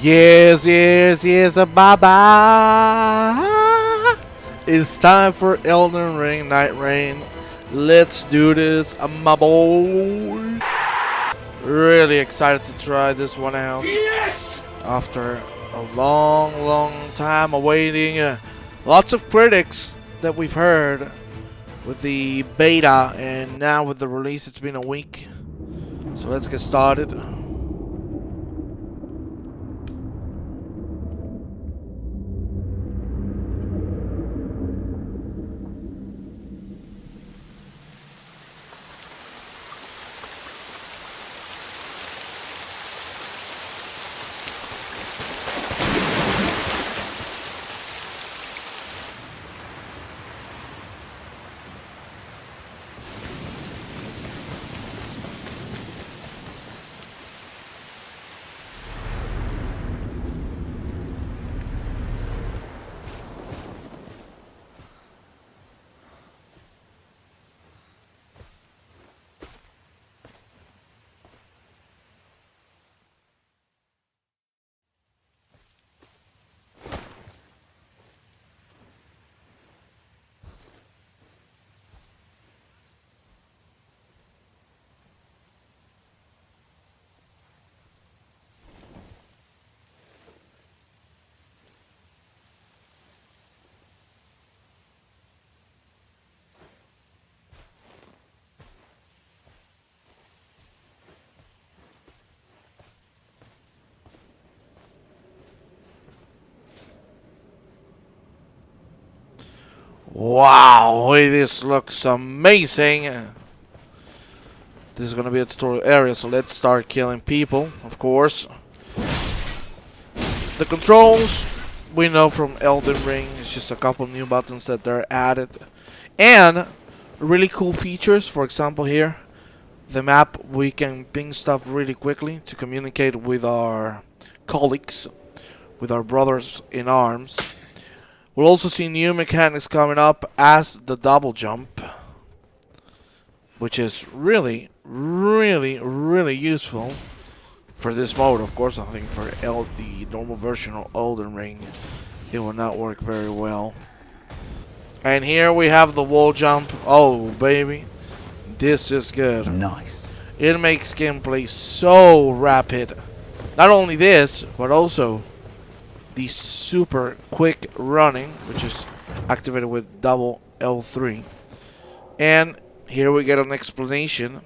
Yes, yes, yes, bye-bye. It's time for Elden Ring, Nightreign. Let's do this, my boys. Really excited to try this one out. Yes! After a long, long time awaiting. Lots of critics that we've heard with the beta, and now with the release, it's been a week. So let's get started. Wow, this looks amazing. This is gonna be a tutorial area, so let's start killing people, of course. The controls we know from Elden Ring. It's just a couple new buttons that they're added. And really cool features, for example here, the map, we can ping stuff really quickly to communicate with our colleagues, with our brothers in arms. We'll also see new mechanics coming up as the double jump, which is really useful for this mode. Of course, I think for the normal version of Elden Ring, it will not work very well. And here we have the wall jump. Oh, baby. This is good. Nice. It makes gameplay so rapid. Not only this, but also the super quick running, which is activated with double L3. And here we get an explanation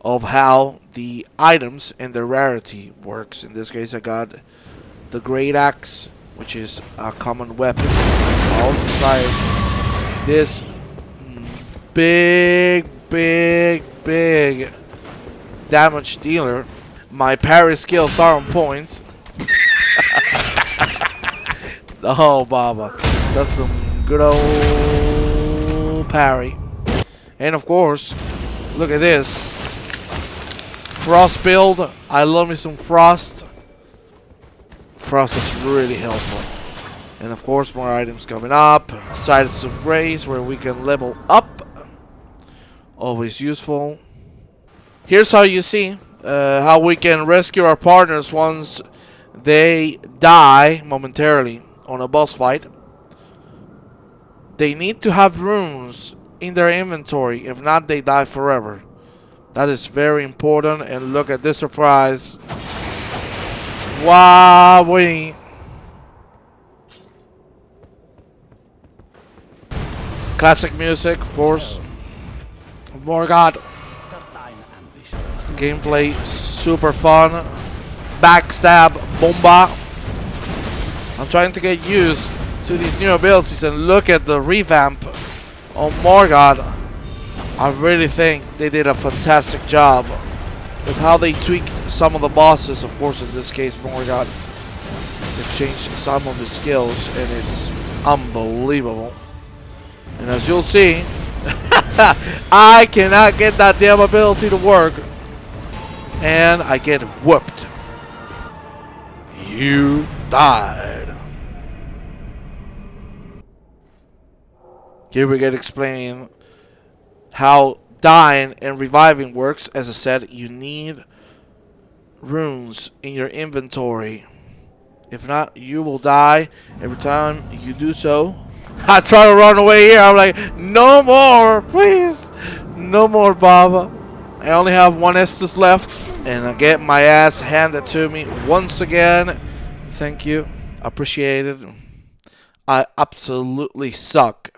of how the items and the rarity works. In this case, I got the Great Axe, which is a common weapon. I also tried this big damage dealer. My parry skills are on point. Oh, Baba. That's some good old parry. And of course, look at this. Frost build. I love me some Frost. Frost is really helpful. And of course, more items coming up. Sides of Grace, where we can level up. Always useful. Here's how you see how we can rescue our partners once they die momentarily on a boss fight. They need to have runes in their inventory. If not, they die forever. That is very important. And look at this surprise. Wow, we. Classic music, of course. Morgott. Gameplay super fun. Backstab, bomba. I'm trying to get used to these new abilities, and look at the revamp on Morgott. I really think they did a fantastic job with how they tweaked some of the bosses. Of course, in this case, Morgott. They've changed some of his skills, and it's unbelievable. And as you'll see, I cannot get that damn ability to work. And I get whooped. You died. Here we get explaining how dying and reviving works. As I said, you need runes in your inventory. If not, you will die every time you do so. I try to run away here. I'm like, no more, please. No more, Baba. I only have one Estus left. And I get my ass handed to me once again. Thank you. Appreciate it. I absolutely suck.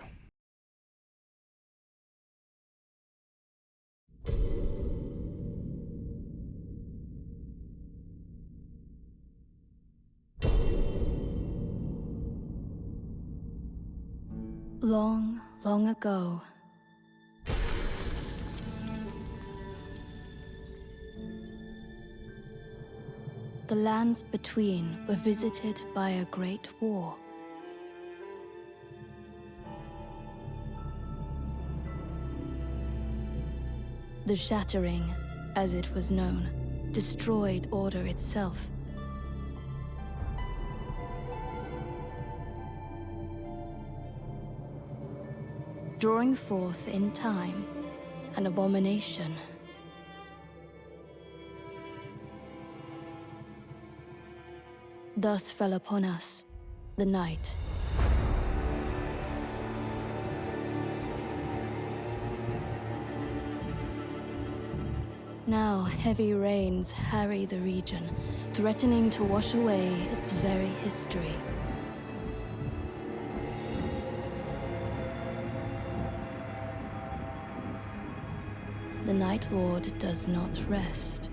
Long, long ago, the lands between were visited by a great war. The Shattering, as it was known, destroyed order itself. Drawing forth in time an abomination. Thus fell upon us the night. Now heavy rains harry the region, threatening to wash away its very history. The Night Lord does not rest.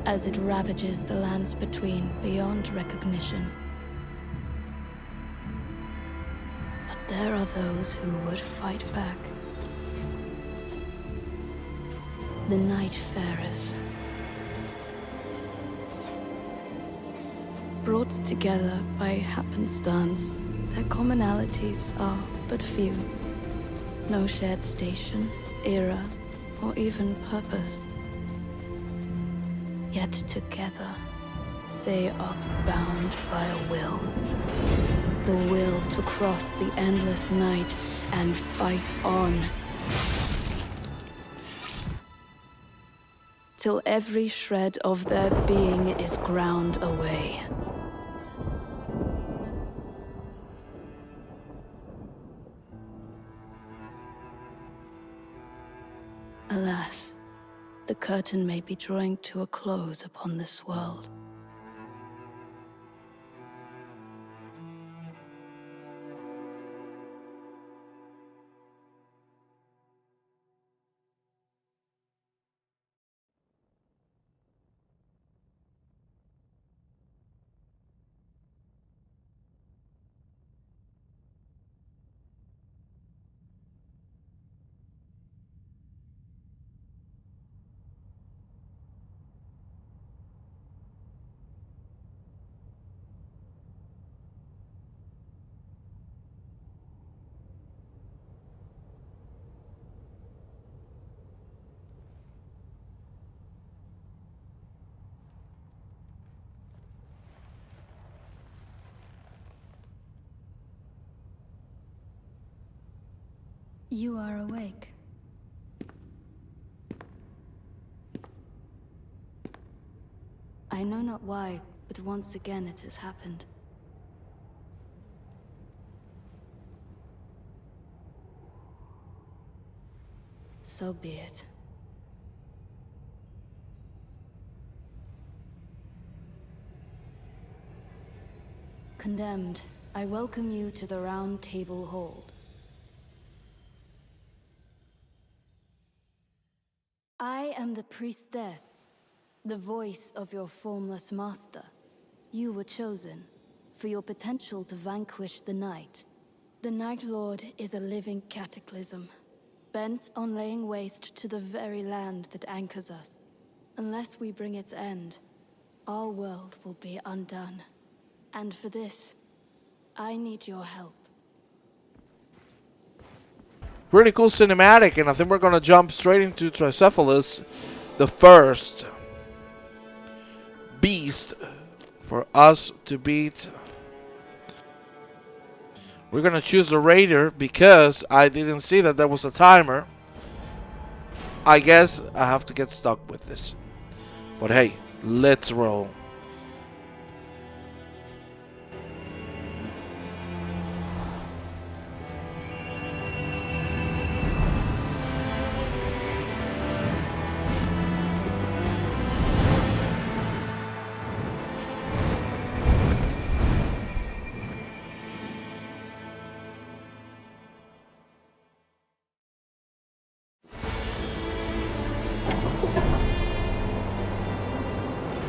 As it ravages the lands between beyond recognition. But there are those who would fight back. The Nightfarers. Brought together by happenstance, their commonalities are but few. No shared station, era, or even purpose. Yet together, they are bound by a will. The will to cross the endless night and fight on. Till every shred of their being is ground away. Alas, the curtain may be drawing to a close upon this world. You are awake. I know not why, but once again it has happened. So be it. Condemned, I welcome you to the Round Table Hold. I am the priestess, the voice of your formless master. You were chosen for your potential to vanquish the night. The Night Lord is a living cataclysm, bent on laying waste to the very land that anchors us. Unless we bring its end, our world will be undone. And for this, I need your help. Pretty cool cinematic, and I think we're gonna jump straight into Tricephalus, the first beast for us to beat. We're gonna choose the Raider because I didn't see that there was a timer. I guess I have to get stuck with this. But hey, let's roll.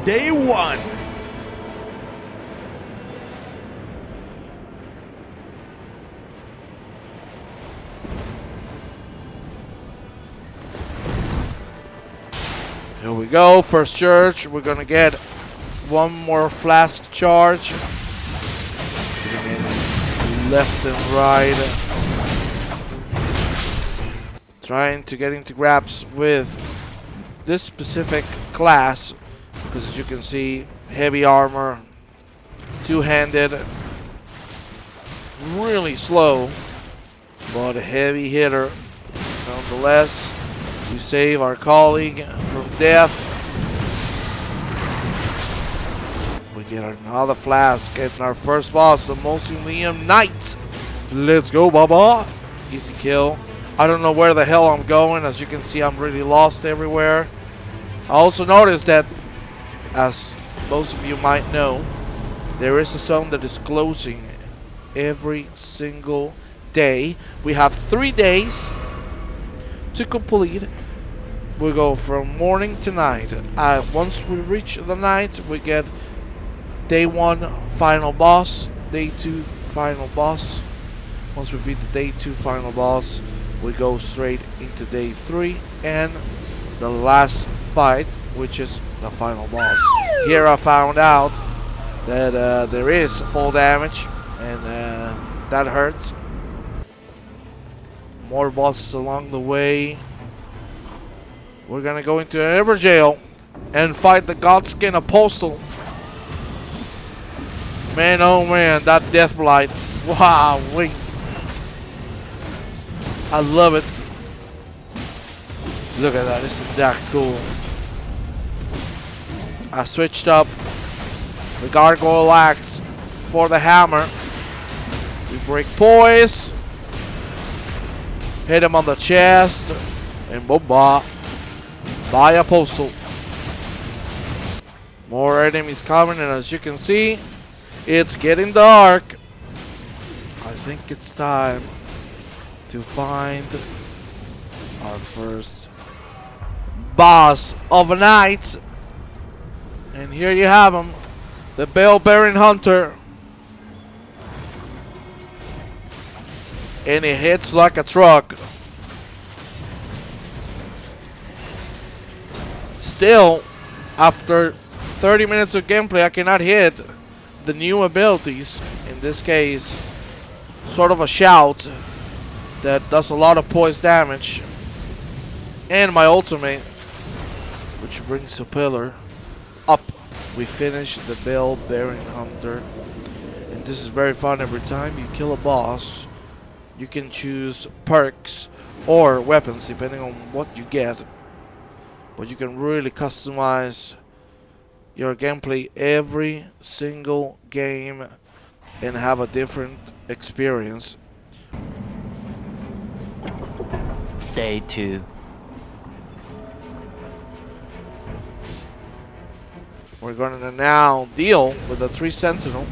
Day 1. Here we go, first church. We're gonna get one more flask charge. Left and right. Trying to get into grabs with this specific class. Because as you can see, heavy armor, two-handed, really slow, but a heavy hitter. Nonetheless, we save our colleague from death. We get another flask, getting our first boss, the Mausoleum Knight. Let's go, Baba. Easy kill. I don't know where the hell I'm going. As you can see, I'm really lost everywhere. I also noticed that, as most of you might know, there is a zone that is closing every single day. We have 3 days to complete. We go from morning to night. Once we reach the night, we get day 1 final boss, day 2 final boss. Once we beat the day 2 final boss, we go straight into day 3 and the last fight, which is the final boss. Here I found out that there is full damage, and that hurts. More bosses along the way. We're gonna go into an Ever Jail and fight the Godskin Apostle. Man, oh man, that Death Blight. Wow, wait. I love it. Look at that, isn't that cool? I switched up the Gargoyle Axe for the hammer. We break poise. Hit him on the chest. And boom-ba. By Apostle. More enemies coming, and as you can see, it's getting dark. I think it's time to find our first boss of the night. And here you have him, the Bell-Bearing Hunter. And he hits like a truck. Still, after 30 minutes of gameplay, I cannot hit the new abilities. In this case, sort of a shout that does a lot of poise damage. And my ultimate, which brings the pillar up. We finish the Bell-Bearing Hunter. And this is very fun. Every time you kill a boss, you can choose perks or weapons depending on what you get. But you can really customize your gameplay every single game and have a different experience. Day 2. We're going to now deal with the 3 Sentinel.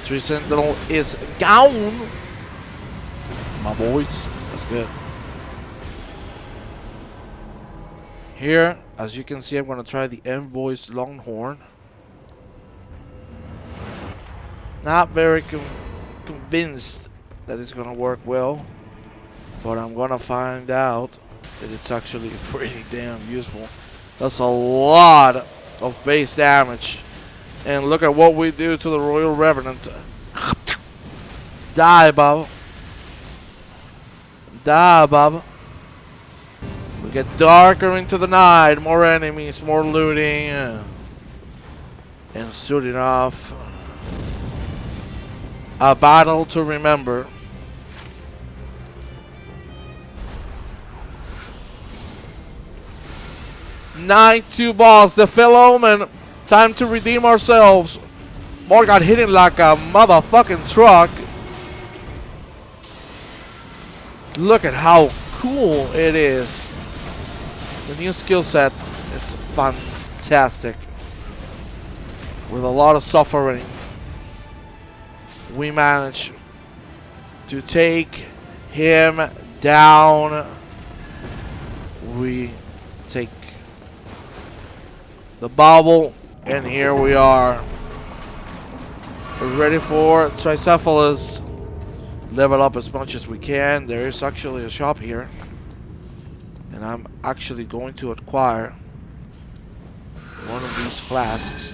Three Sentinel is gone. My boys, that's good. Here, as you can see, I'm going to try the Envoy's Longhorn. Not very convinced that it's going to work well, but I'm going to find out that it's actually pretty damn useful. That's a lot of base damage. And look at what we do to the Royal Revenant. Die, Bob. Die, Bob. We get darker into the night. More enemies, more looting. And soon enough, a battle to remember. Night 2 boss, the Fell Omen. Time to redeem ourselves. Morgan hitting like a motherfucking truck. Look at how cool it is. The new skill set is fantastic. With a lot of suffering, we manage to take him down. We take the bauble, and here we are. We're ready for Tricephalus. Level up as much as we can. There is actually a shop here, and I'm actually going to acquire one of these flasks.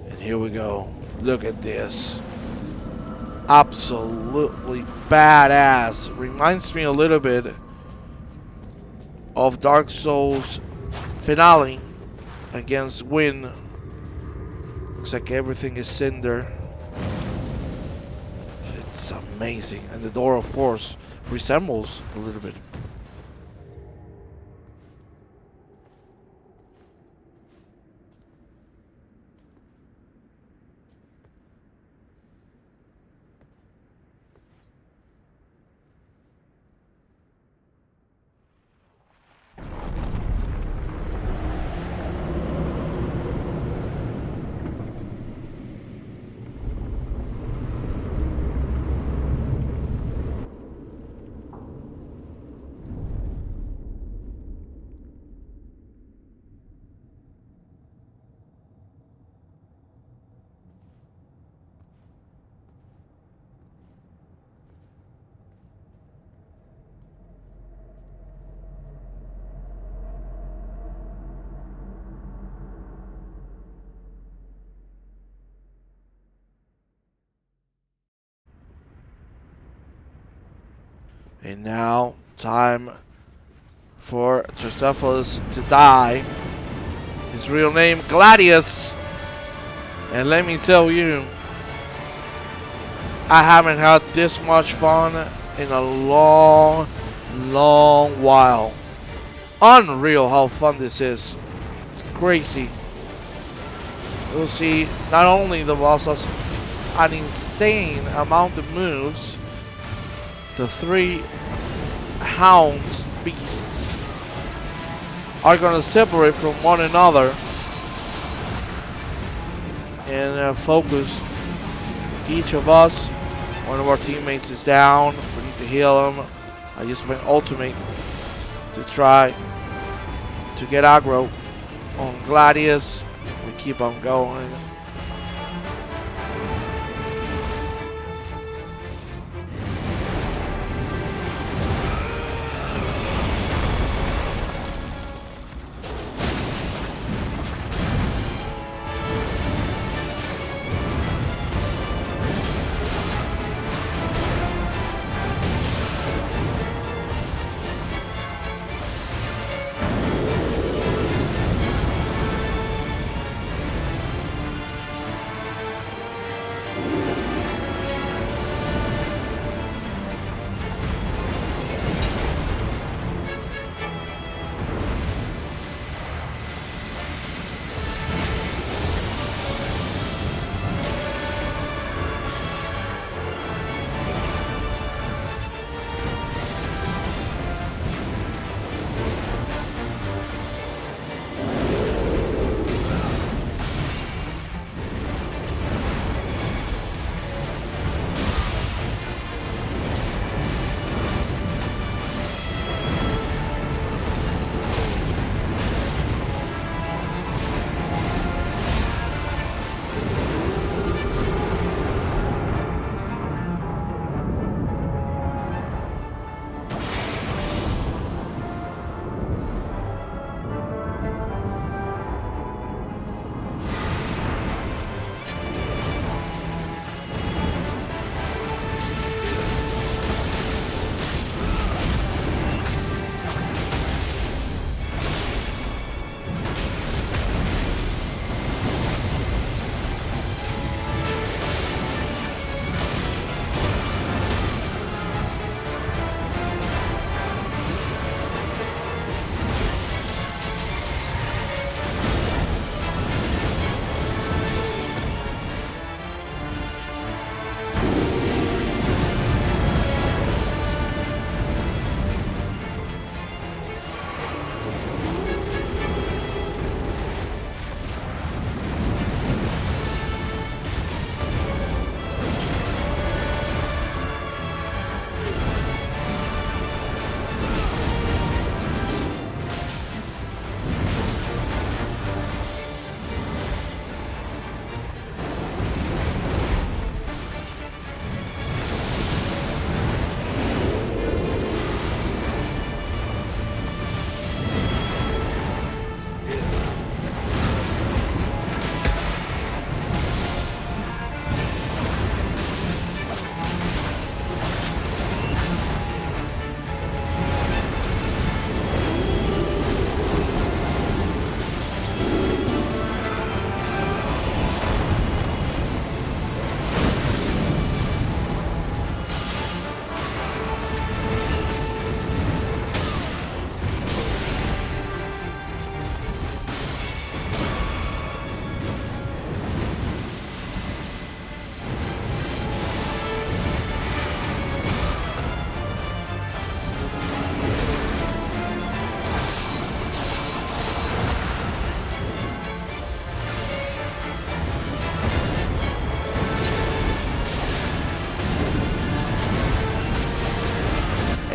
And here we go. Look at this. Absolutely badass. Reminds me a little bit of Dark Souls finale against Wynn. Looks like everything is cinder. It's amazing. And the door, of course, resembles a little bit. And now, time for Tricephalus to die. His real name, Gladius. And let me tell you, I haven't had this much fun in a long while. Unreal how fun this is. It's crazy. You'll see not only the boss has an insane amount of moves, the 3 hounds beasts are gonna separate from one another and focus each of us. One of our teammates is down. We need to heal him. I use my ultimate to try to get aggro on Gladius. We keep on going.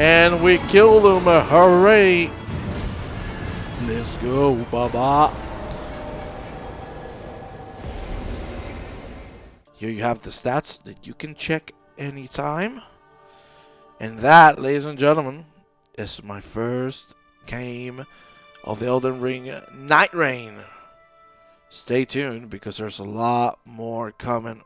And we killed him. Hooray. Let's go, Baba. Here you have the stats that you can check anytime. And that, ladies and gentlemen, is my first game of Elden Ring Nightreign. Stay tuned because there's a lot more coming